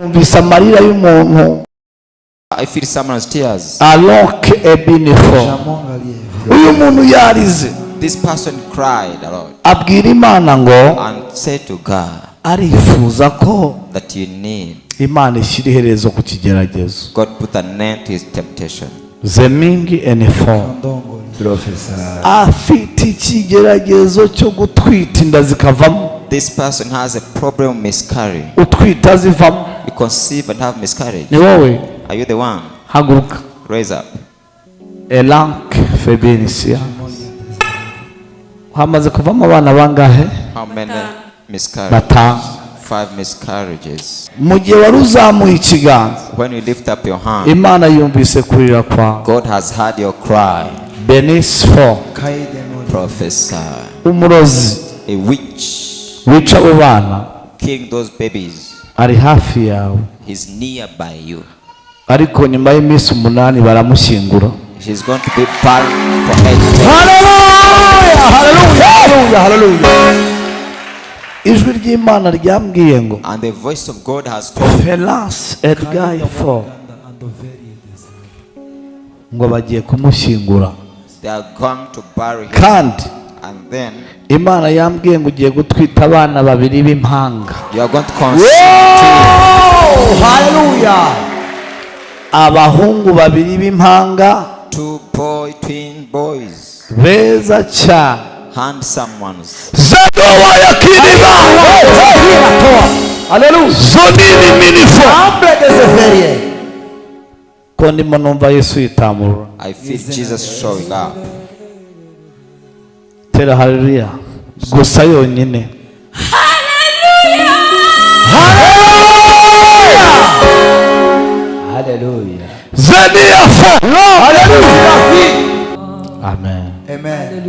numvise amarira y'umuntu. I feel someone's tears. Alors que ebinifo. Uyu muntu yarize. This person cried a lot Abwira Imana ngo and said to God arifuza ko that you need Imana ishyira iherezo ku kigeragezo. God put an end to his temptation. Zemingi enifo. Afite ikigeragezo cyo gutwita inda zikavamo. This person has a problem miscarrying. Utwita zivamo. You conceive and have miscarriage. Ni wowe. Are you the one? Haguruka. Raise up. Elank febinisia. Hamaze kuvamo abana bangahe? How many miscarriages? Batanu. 5 miscarriages. Mu gihe wari uzamuye ikiganza, When you lift up your hand, Imana yumvise kurira kwawe. God has heard your cry. Benisfo. Prophesy. Umurozi A witch wica abo bana killing those babies. ari hafi yawe, He's nearby you. ariko nyuma y'iminsi 8 baramushyingura. She's going to be buried for 8 days. Hallelujah! Hallelujah! Hallelujah! Ijwi ry'Imana ryambwiye ngo And the voice of God has told me Felance Edguy for ngo bagiye kumushyingura. they are going to bury him. Kandi And then Imana yambwiye ngo ugiye gutwita abana 2 b'impanga. you are going to conceive 2. Hallelujah! Abahungu 2 b'impanga 2 twin boys. beza cyane. Handsome ones. Zadowa ya kiriba. Hallelujah. Zonini minifo. Ko ndimo numva Yesu yitamura. I feel Jesus showing up. Tera hallelujah. Gusa yonyine. Hallelujah. Hallelujah. Hallelujah. Zenia fo. Hallelujah. Amen. Amen.